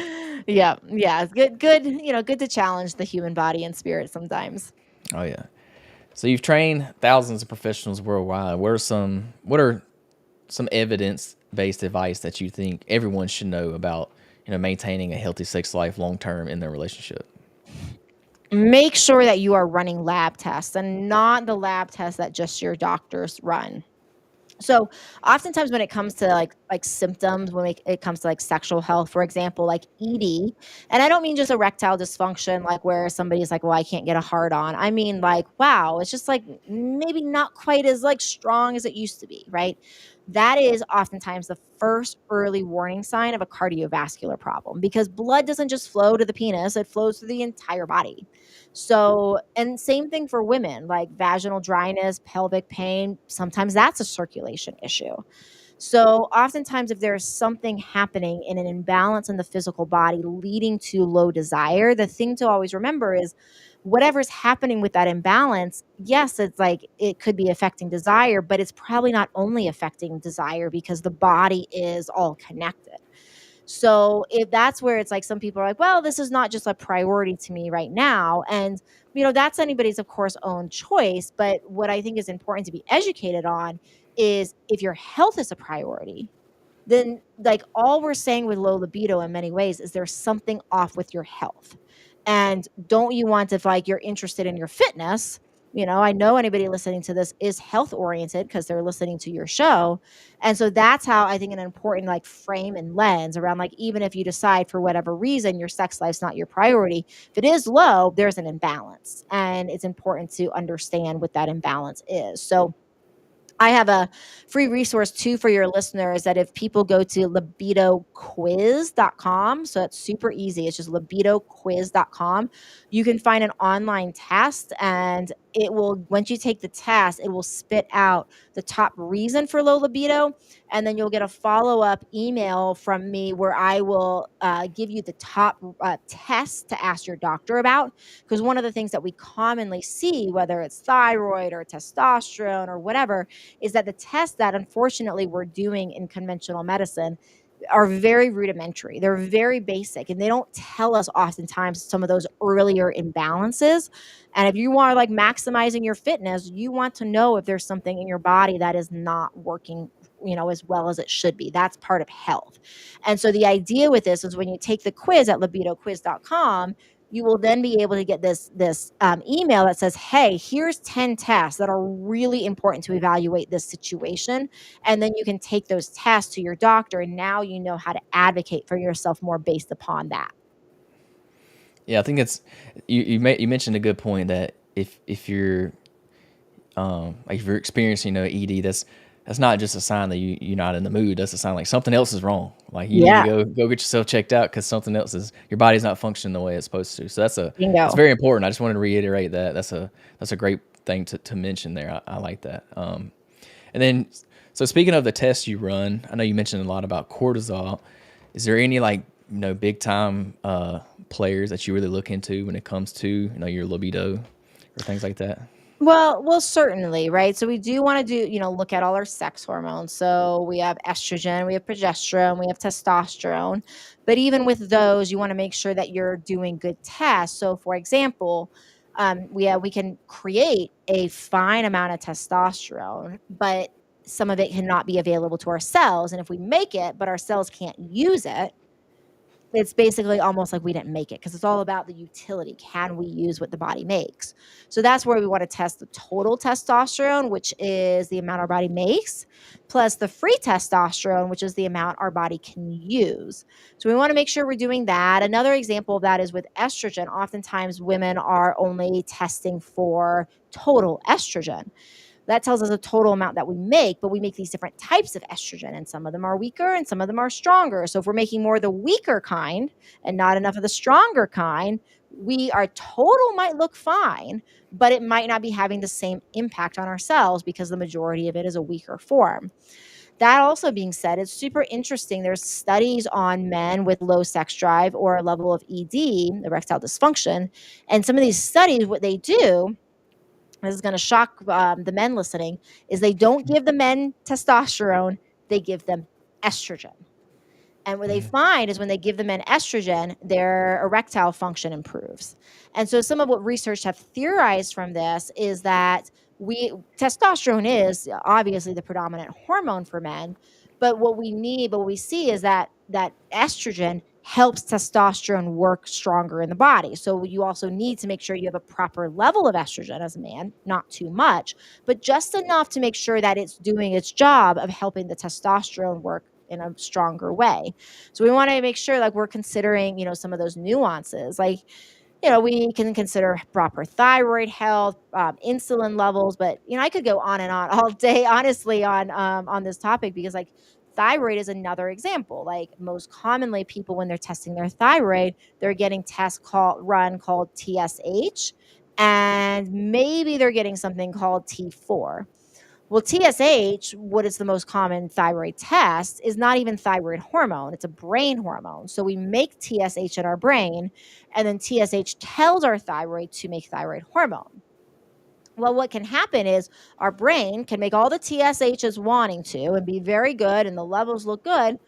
Yeah, yeah, it's good, good to challenge the human body and spirit sometimes.
Oh yeah. So you've trained thousands of professionals worldwide. What are some evidence-based advice that you think everyone should know about, maintaining a healthy sex life long term in their relationship?
Make sure that you are running lab tests and not the lab tests that just your doctors run. So oftentimes when it comes to like symptoms, it comes to like sexual health, for example, like ED, and I don't mean just erectile dysfunction, like where somebody's like, well, I can't get a hard on. I mean like, wow, it's just like maybe not quite as like strong as it used to be, right? That is oftentimes the first early warning sign of a cardiovascular problem because blood doesn't just flow to the penis, it flows through the entire body. So, and same thing for women, like vaginal dryness, pelvic pain, sometimes that's a circulation issue. So, oftentimes, if there's something happening in an imbalance in the physical body leading to low desire, the thing to always remember is whatever's happening with that imbalance, yes, it's like it could be affecting desire, but it's probably not only affecting desire because the body is all connected. So if that's where it's like some people are like, well, this is not just a priority to me right now. And, that's anybody's, of course, own choice. But what I think is important to be educated on is if your health is a priority, then like all we're saying with low libido in many ways is there's something off with your health. And don't you want, if like you're interested in your fitness, I know anybody listening to this is health oriented because they're listening to your show. And so that's how I think an important like frame and lens around like even if you decide for whatever reason your sex life's not your priority, if it is low, there's an imbalance. And it's important to understand what that imbalance is. So I have a free resource too for your listeners that if people go to libidoquiz.com, so it's super easy. It's just libidoquiz.com. You can find an online test and it will, once you take the test, it will spit out the top reason for low libido. And then you'll get a follow-up email from me where I will give you the top tests to ask your doctor about. Because one of the things that we commonly see, whether it's thyroid or testosterone or whatever, is that the tests that unfortunately we're doing in conventional medicine are very rudimentary. They're very basic, and they don't tell us oftentimes some of those earlier imbalances. And if you are like maximizing your fitness, you want to know if there's something in your body that is not working, as well as it should be. That's part of health. And so the idea with this is when you take the quiz at libidoquiz.com, you will then be able to get this email that says, hey, here's 10 tests that are really important to evaluate this situation. And then you can take those tests to your doctor, and now you know how to advocate for yourself more based upon that.
Yeah, I think it's you mentioned a good point that if you're like if you're experiencing ED, that's not just a sign that you're not in the mood. That's a sign like something else is wrong. Like you need to
Yeah.
go get yourself checked out because something else is your body's not functioning the way it's supposed to. So that's
Bingo.
very important. I just wanted to reiterate that. That's a great thing to mention there. I like that. And then so speaking of the tests you run, I know you mentioned a lot about cortisol. Is there any like big time players that you really look into when it comes to your libido or things like that?
Well, certainly, right? So we do want to look at all our sex hormones. So we have estrogen, we have progesterone, we have testosterone. But even with those, you want to make sure that you're doing good tests. So, for example, we can create a fine amount of testosterone, but some of it cannot be available to our cells. And if we make it, but our cells can't use it, it's basically almost like we didn't make it, because it's all about the utility. Can we use what the body makes? So that's where we want to test the total testosterone, which is the amount our body makes, plus the free testosterone, which is the amount our body can use. So we want to make sure we're doing that. Another example of that is with estrogen. Oftentimes women are only testing for total estrogen. That tells us a total amount that we make, but we make these different types of estrogen, and some of them are weaker and some of them are stronger. So if we're making more of the weaker kind and not enough of the stronger kind, our total might look fine, but it might not be having the same impact on our cells because the majority of it is a weaker form. That also being said, it's super interesting. There's studies on men with low sex drive or a level of ED, erectile dysfunction. And some of these studies, what they do, this is going to shock the men listening, is they don't give the men testosterone, they give them estrogen. And what they find is when they give the men estrogen, their erectile function improves. And so some of what research have theorized from this is that testosterone is obviously the predominant hormone for men, but what we see is that estrogen helps testosterone work stronger in the body. So you also need to make sure you have a proper level of estrogen as a man, not too much, but just enough to make sure that it's doing its job of helping the testosterone work in a stronger way. So we want to make sure like we're considering, some of those nuances. Like, we can consider proper thyroid health, insulin levels, but I could go on and on all day, honestly, on this topic, because like thyroid is another example. Like most commonly, people when they're testing their thyroid, they're getting tests called TSH, and maybe they're getting something called T4. Well, TSH, what is the most common thyroid test, is not even thyroid hormone. It's a brain hormone. So we make TSH in our brain, and then TSH tells our thyroid to make thyroid hormone. Well, what can happen is our brain can make all the TSHs wanting to and be very good, and the levels look good,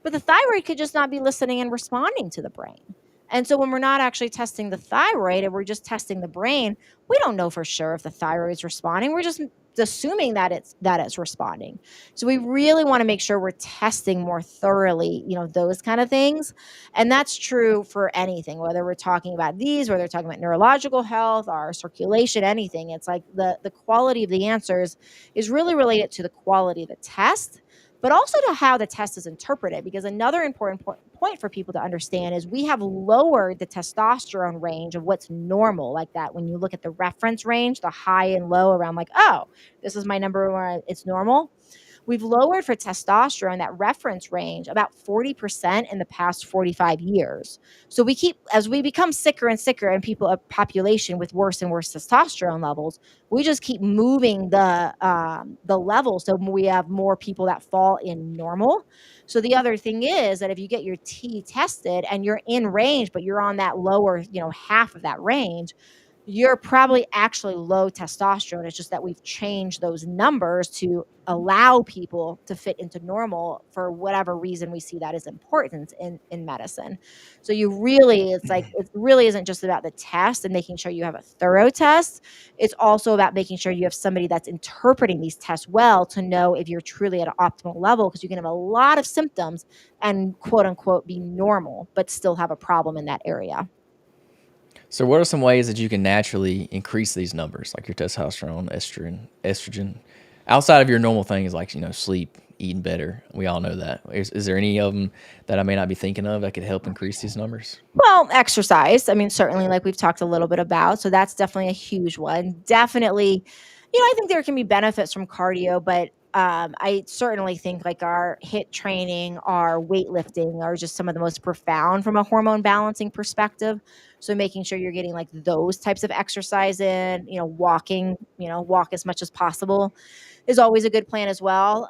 but the thyroid could just not be listening and responding to the brain. And so when we're not actually testing the thyroid and we're just testing the brain, we don't know for sure if the thyroid is responding. We're just assuming that it's responding. So we really want to make sure we're testing more thoroughly, those kind of things. And that's true for anything, whether we're talking about these, whether we're talking about neurological health, our circulation, anything. It's like the quality of the answers is really related to the quality of the test, but also to how the test is interpreted. Because another important point for people to understand is we have lowered the testosterone range of what's normal, like that. When you look at the reference range, the high and low around like, oh, this is my number where it's normal. We've lowered for testosterone that reference range about 40% in the past 45 years. So as we become sicker and sicker and a population with worse and worse testosterone levels, we just keep moving the level. So we have more people that fall in normal. So the other thing is that if you get your T tested and you're in range, but you're on that lower, half of that range, you're probably actually low testosterone. It's just that we've changed those numbers to allow people to fit into normal for whatever reason we see that is important in medicine. So you really, it's like, it really isn't just about the test and making sure you have a thorough test. It's also about making sure you have somebody that's interpreting these tests well to know if you're truly at an optimal level, because you can have a lot of symptoms and quote unquote be normal, but still have a problem in that area.
So, what are some ways that you can naturally increase these numbers, like your testosterone, estrogen, outside of your normal things like sleep, eating better? We all know that. Is there any of them that I may not be thinking of that could help increase these numbers?
Well, exercise. I mean, certainly, like we've talked a little bit about. So that's definitely a huge one. Definitely, I think there can be benefits from cardio, but I certainly think like our HIIT training, our weightlifting are just some of the most profound from a hormone balancing perspective. So making sure you're getting like those types of exercise in, walking, walk as much as possible is always a good plan as well.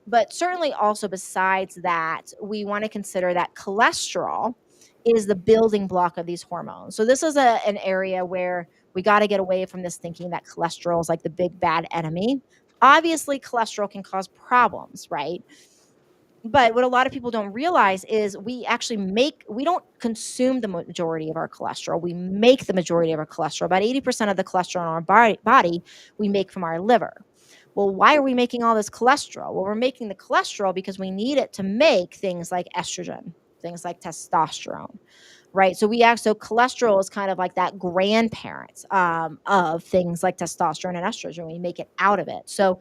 But certainly also besides that, we want to consider that cholesterol is the building block of these hormones. So this is an area where we got to get away from this thinking that cholesterol is like the big bad enemy. Obviously, cholesterol can cause problems, right? But what a lot of people don't realize is we don't consume the majority of our cholesterol. We make the majority of our cholesterol. About 80% of the cholesterol in our body we make from our liver. Well, why are we making all this cholesterol? Well, we're making the cholesterol because we need it to make things like estrogen, things like testosterone, right? So cholesterol is kind of like that grandparent of things like testosterone and estrogen. We make it out of it. So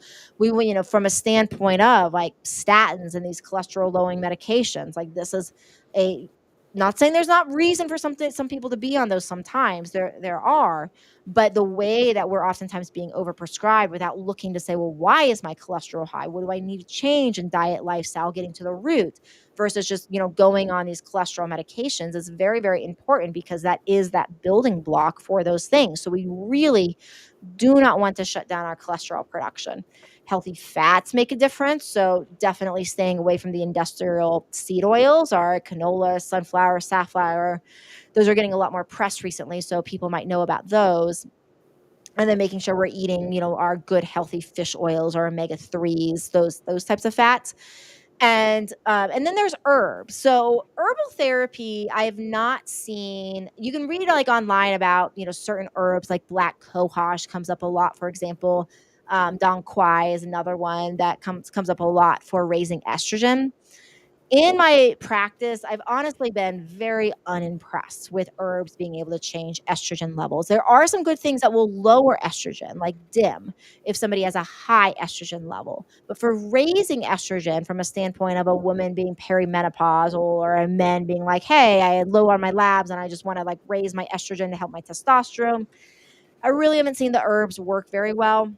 from a standpoint of like statins and these cholesterol lowering medications, like this is a not saying there's not reason for some people to be on those. Sometimes there are, but the way that we're oftentimes being overprescribed without looking to say, well, why is my cholesterol high? What do I need to change in diet, lifestyle, getting to the root versus just, going on these cholesterol medications is very, very important, because that is that building block for those things. So we really do not want to shut down our cholesterol production. Healthy fats make a difference. So definitely staying away from the industrial seed oils, our canola, sunflower, safflower. Those are getting a lot more press recently, so people might know about those. And then making sure we're eating, our good healthy fish oils or omega-3s, those types of fats. And then there's herbs. So herbal therapy, I have not seen. You can read like online about certain herbs, like black cohosh comes up a lot. For example, dong quai is another one that comes up a lot for raising estrogen. In my practice, I've honestly been very unimpressed with herbs being able to change estrogen levels. There are some good things that will lower estrogen, like DIM, if somebody has a high estrogen level. But for raising estrogen from a standpoint of a woman being perimenopausal or a man being like, hey, I had low on my labs and I just want to like raise my estrogen to help my testosterone, I really haven't seen the herbs work very well.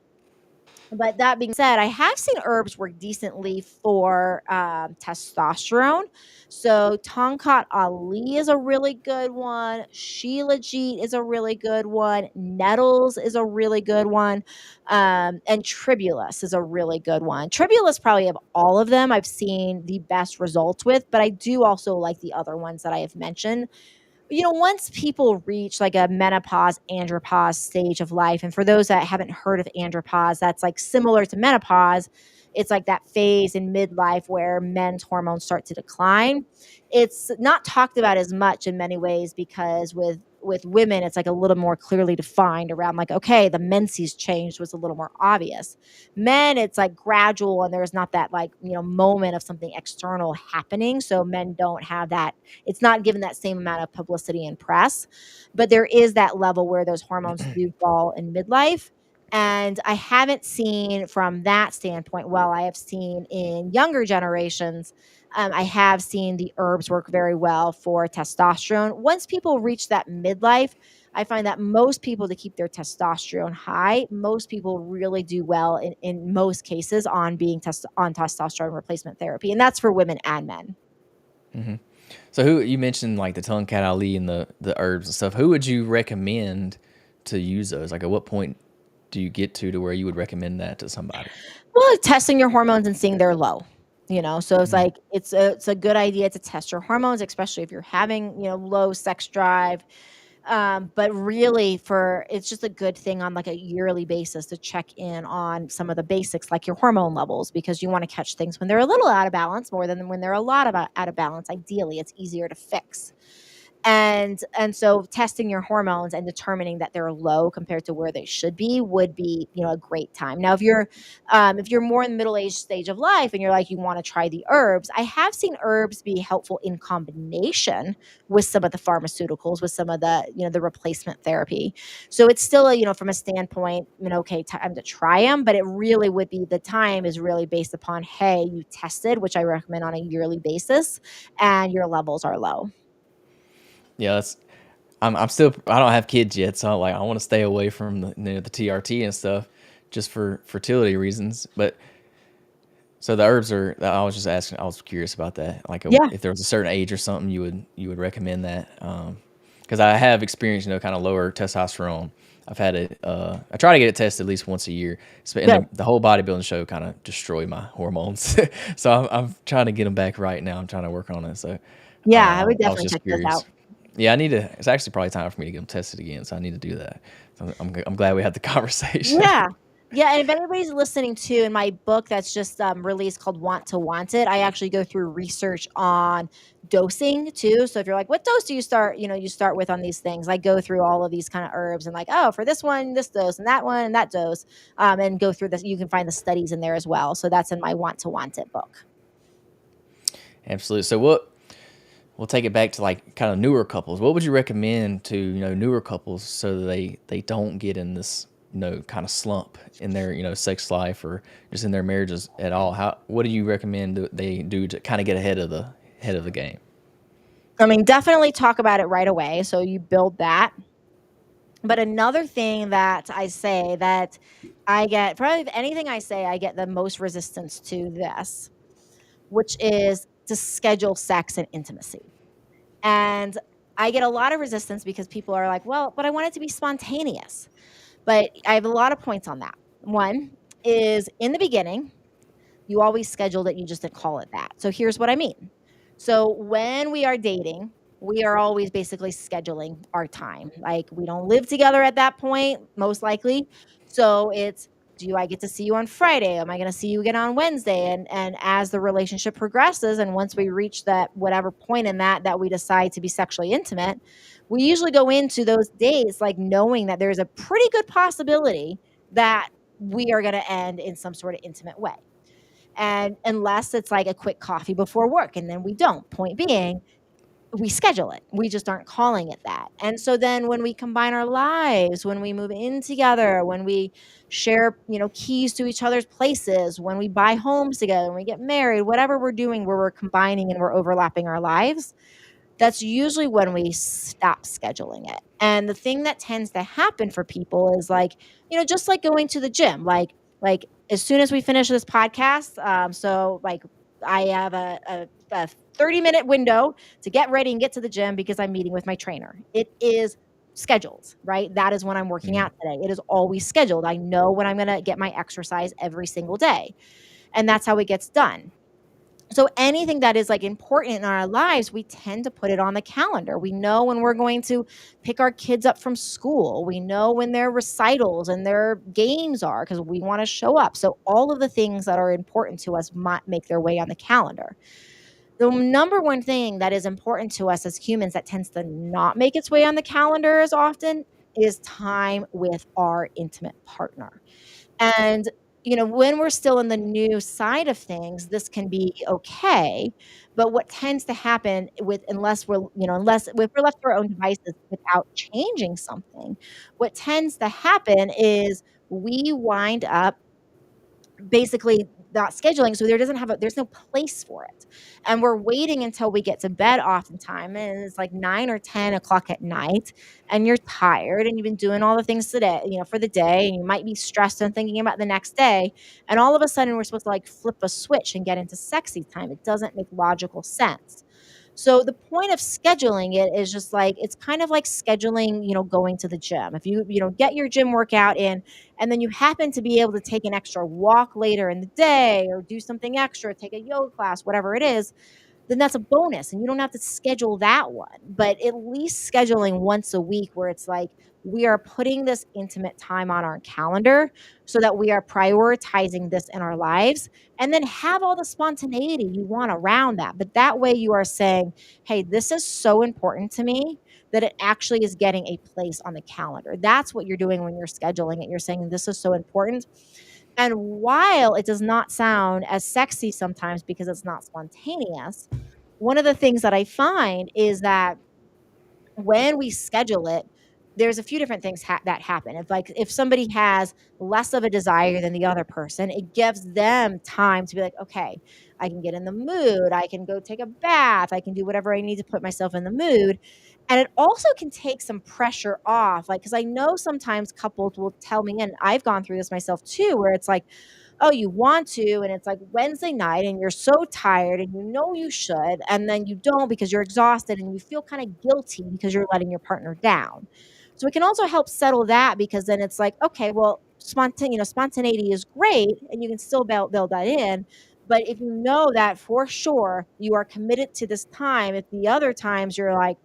But that being said, I have seen herbs work decently for testosterone. So Tongkat Ali is a really good one. Shilajit is a really good one. Nettles is a really good one. And Tribulus is a really good one. Tribulus probably of all of them I've seen the best results with, but I do also like the other ones that I have mentioned. Once people reach like a menopause, andropause stage of life, and for those that haven't heard of andropause, that's like similar to menopause. It's like that phase in midlife where men's hormones start to decline. It's not talked about as much in many ways because with women, it's like a little more clearly defined around like, okay, the menses changed was a little more obvious. Men, it's like gradual and there's not that like, moment of something external happening. So men don't have that, it's not given that same amount of publicity and press, but there is that level where those hormones do fall in midlife. And I haven't seen from that standpoint, well, I have seen in younger generations, I have seen the herbs work very well for testosterone. Once people reach that midlife, I find that most people, to keep their testosterone high, most people really do well in most cases on being on testosterone replacement therapy. And that's for women and men.
Mm-hmm. So, who you mentioned like the tongue cat Ali and the herbs and stuff? Who would you recommend to use those? Like, at what point do you get to where you would recommend that to somebody?
Well, testing your hormones and seeing they're low. So it's
Mm-hmm.
like it's a good idea to test your hormones, especially if you're having low sex drive. But really it's just a good thing on like a yearly basis to check in on some of the basics, like your hormone levels, because you want to catch things when they're a little out of balance more than when they're a lot out of balance. Ideally, it's easier to fix. And so testing your hormones and determining that they're low compared to where they should be would be, a great time. Now, if you're more in the middle age stage of life and you're like, you want to try the herbs, I have seen herbs be helpful in combination with some of the pharmaceuticals, with some of the, the replacement therapy. So it's still from a standpoint, okay, time to try them, but it really would be, the time is really based upon, hey, you tested, which I recommend on a yearly basis, and your levels are low.
Yeah, I'm still, I don't have kids yet, so like I want to stay away from the TRT and stuff just for fertility reasons. But so the herbs are, I was just asking, I was curious about that. Like
Yeah.
if there was a certain age or something, you would recommend that. Because I have experienced, kind of lower testosterone. I've had it. I try to get it tested at least once a year. And
Good.
the whole bodybuilding show kind of destroyed my hormones, so I'm trying to get them back right now. I'm trying to work on it. So
Yeah, I would
I was
definitely
just
check those
curious.
out.
Yeah, I need to. It's actually probably time for me to get them tested again. So I need to do that. So I'm glad we had the conversation.
Yeah. Yeah, and if anybody's listening to, in my book that's just released called Want to Want It, I actually go through research on dosing too. So if you're like, what dose do you start, you start with on these things? I go through all of these kind of herbs and like, oh, for this one, this dose, and that one, that dose, and go through this. You can find the studies in there as well. So that's in my Want to Want It book.
Absolutely. So we'll take it back to like kind of newer couples. What would you recommend to, newer couples so that they don't get in this, kind of slump in their, sex life or just in their marriages at all? What do you recommend that they do to kind of get ahead of the game?
I mean, definitely talk about it right away. So you build that. But another thing that I say that I get, probably anything I say, I get the most resistance to this, which is to schedule sex and intimacy. And I get a lot of resistance because people are like, well, but I want it to be spontaneous. But I have a lot of points on that. One is, in the beginning, you always scheduled it, you just didn't call it that. So here's what I mean. So when we are dating, we are always basically scheduling our time. Like, we don't live together at that point, most likely. So it's, do I get to see you on Friday? Am I going to see you again on Wednesday? And as the relationship progresses, and once we reach that whatever point in that we decide to be sexually intimate, we usually go into those days like knowing that there's a pretty good possibility that we are going to end in some sort of intimate way. And unless it's like a quick coffee before work, and then we don't. Point being, we schedule it. We just aren't calling it that. And so then when we combine our lives, when we move in together, when we share, keys to each other's places, when we buy homes together, when we get married, whatever we're doing where we're combining and we're overlapping our lives, that's usually when we stop scheduling it. And the thing that tends to happen for people is like, just like going to the gym, like as soon as we finish this podcast, so like I have a 30-minute window to get ready and get to the gym because I'm meeting with my trainer. It is scheduled, right? That is when I'm working
Mhm.
out today. It is always scheduled. I know when I'm going to get my exercise every single day. And that's how it gets done. So anything that is like important in our lives, we tend to put it on the calendar. We know when we're going to pick our kids up from school. We know when their recitals and their games are because we want to show up. So all of the things that are important to us might make their way on the calendar. The number one thing that is important to us as humans that tends to not make its way on the calendar as often is time with our intimate partner. And, when we're still in the new side of things, this can be okay. But what tends to happen unless if we're left to our own devices without changing something, what tends to happen is we wind up basically not scheduling, so there's no place for it, and we're waiting until we get to bed oftentimes, and it's like 9 or 10 o'clock at night, and you're tired, and you've been doing all the things today, for the day, and you might be stressed and thinking about the next day, and all of a sudden, we're supposed to, like, flip a switch and get into sexy time. It doesn't make logical sense. So the point of scheduling it is just like it's kind of like scheduling, going to the gym. If you get your gym workout in and then you happen to be able to take an extra walk later in the day or do something extra, take a yoga class, whatever it is, then that's a bonus and you don't have to schedule that one. But at least scheduling once a week where it's like we are putting this intimate time on our calendar so that we are prioritizing this in our lives, and then have all the spontaneity you want around that. But that way you are saying, hey, this is so important to me that it actually is getting a place on the calendar. That's what you're doing when you're scheduling it. You're saying this is so important. And while it does not sound as sexy sometimes because it's not spontaneous, one of the things that I find is that when we schedule it, there's a few different things that happen. If somebody has less of a desire than the other person, it gives them time to be like, okay, I can get in the mood. I can go take a bath. I can do whatever I need to put myself in the mood. And it also can take some pressure off. Like, because I know sometimes couples will tell me, and I've gone through this myself too, where it's like, oh, you want to, and it's like Wednesday night and you're so tired and you know you should, and then you don't because you're exhausted and you feel kind of guilty because you're letting your partner down. So it can also help settle that, because then it's like, okay, well, spontaneity is great and you can still build that in. But if you know that for sure you are committed to this time, if the other times you're like,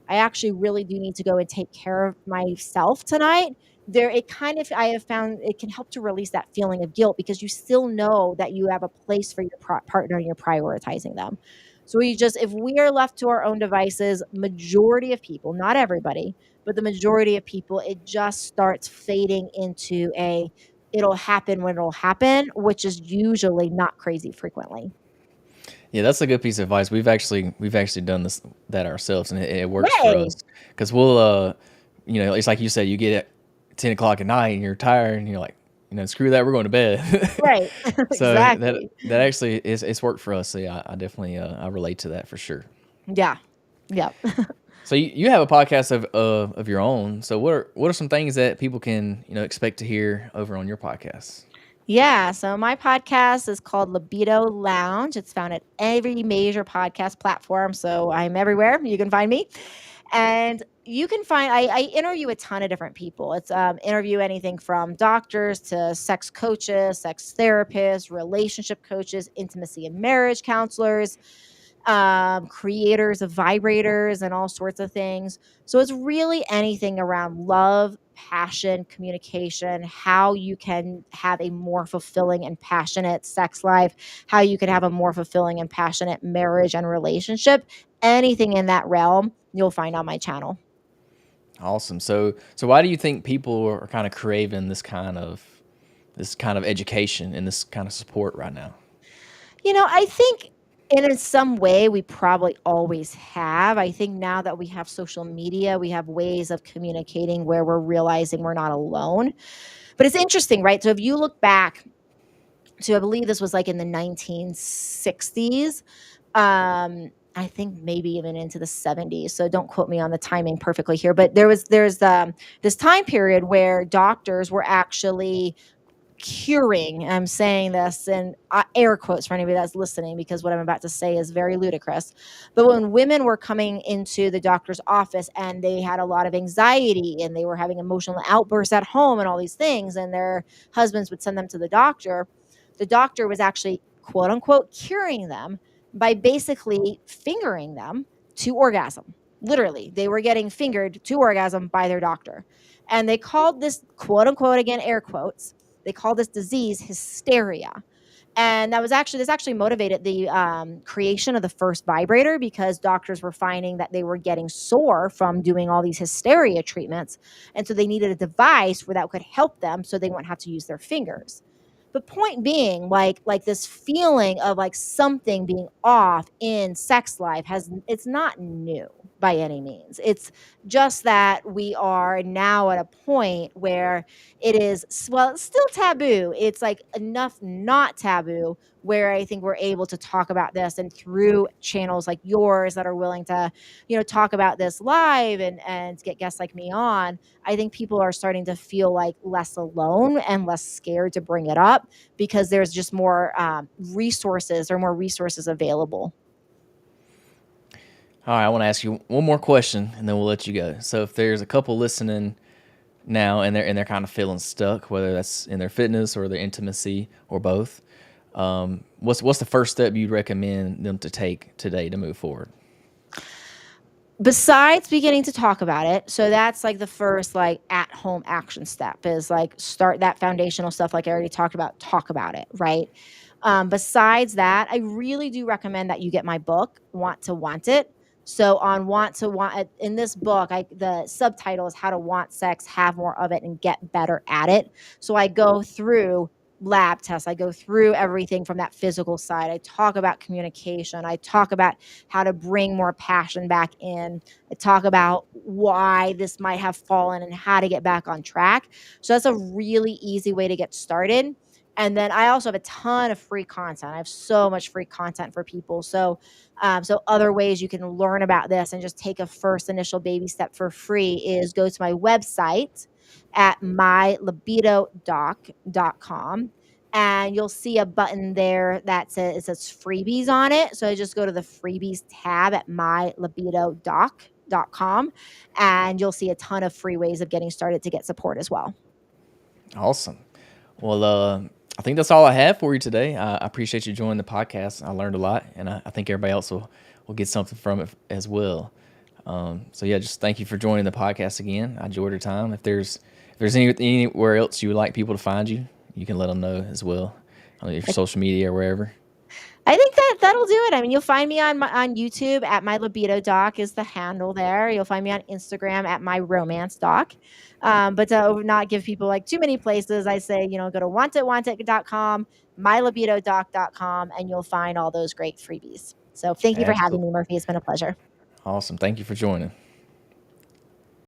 I actually really do need to go and take care of myself tonight, there it kind of I have found it can help to release that feeling of guilt, because you still know that you have a place for your partner and you're prioritizing them. So if we are left to our own devices, majority of people, not everybody, but the majority of people, it just starts fading into it'll happen when it'll happen, which is usually not crazy frequently.
Yeah, that's a good piece of advice. We've actually done that ourselves, and it works for
Right.
us because we'll it's like you said, you get at 10 o'clock at night and you're tired and you're like, screw that, we're going to bed.
Right.
So that
Exactly.
that actually it's worked for us. So yeah, I definitely I relate to that for sure.
Yeah. Yep.
So you have a podcast of your own. So what are some things that people can expect to hear over on your podcast?
Yeah, so my podcast is called Libido Lounge. It's found at every major podcast platform, so I'm everywhere. You can find me, and you can find I interview a ton of different people. It's interview anything from doctors to sex coaches, sex therapists, relationship coaches, intimacy and marriage counselors, creators of vibrators and all sorts of things. So it's really anything around love, passion, communication, how you can have a more fulfilling and passionate sex life, how you can have a more fulfilling and passionate marriage and relationship. Anything in that realm, you'll find on my channel.
Awesome. So why do you think people are kind of craving this kind of education and this kind of support right now?
I think in some way we probably always have. I think now that we have social media, we have ways of communicating where we're realizing we're not alone. But it's interesting, right? So if you look back to, I believe this was like in the 1960s, I think maybe even into the 70s. So don't quote me on the timing perfectly here, but there's this time period where doctors were actually curing. I'm saying this in air quotes for anybody that's listening, because what I'm about to say is very ludicrous. But when women were coming into the doctor's office and they had a lot of anxiety and they were having emotional outbursts at home and all these things, and their husbands would send them to the doctor was actually quote unquote curing them by basically fingering them to orgasm. Literally, they were getting fingered to orgasm by their doctor. And they called this, quote unquote, again, air quotes, they call this disease hysteria. And this actually motivated the creation of the first vibrator, because doctors were finding that they were getting sore from doing all these hysteria treatments. And so they needed a device where that could help them so they wouldn't have to use their fingers. But point being, like this feeling of like something being off in sex life it's not new by any means. It's just that we are now at a point where it is, well, it's still taboo. It's like enough not taboo where I think we're able to talk about this, and through channels like yours that are willing to, talk about this live and get guests like me on, I think people are starting to feel like less alone and less scared to bring it up, because there's just more resources available.
All right, I want to ask you one more question, and then we'll let you go. So, if there's a couple listening now, and they're kind of feeling stuck, whether that's in their fitness or their intimacy or both, What's the first step you'd recommend them to take today to move forward?
Besides beginning to talk about it, so that's like the first like at home action step is like start that foundational stuff like I already talked about, talk about it, right? Besides that, I really do recommend that you get my book, Want to Want It. So on Want to Want It, in this book, the subtitle is How to Want Sex, Have More of It, and Get Better at It. So I go through lab tests. I go through everything from that physical side. I talk about communication. I talk about how to bring more passion back in. I talk about why this might have fallen and how to get back on track. So that's a really easy way to get started. And then I also have a ton of free content. I have so much free content for people. So other ways you can learn about this and just take a first initial baby step for free is go to my website at mylibidodoc.com, and you'll see a button there that says freebies on it. So just go to the freebies tab at mylibidodoc.com, and you'll see a ton of free ways of getting started to get support as well.
Awesome. Well, I think that's all I have for you today. I appreciate you joining the podcast. I learned a lot, and I think everybody else will get something from it as well. So yeah, just thank you for joining the podcast again. I enjoyed your time. If there's anywhere else you would like people to find you, you can let them know as well on your social media or wherever.
I think that'll do it. I mean, you'll find me on YouTube at My Libido Doc is the handle there. You'll find me on Instagram at My Romance Doc. But to not give people like too many places, I say, go to wantit.com, mylibidodoc.com, and you'll find all those great freebies. So thank you for having
Absolutely.
me, Murphy. It's been a pleasure.
Awesome. Thank you for joining.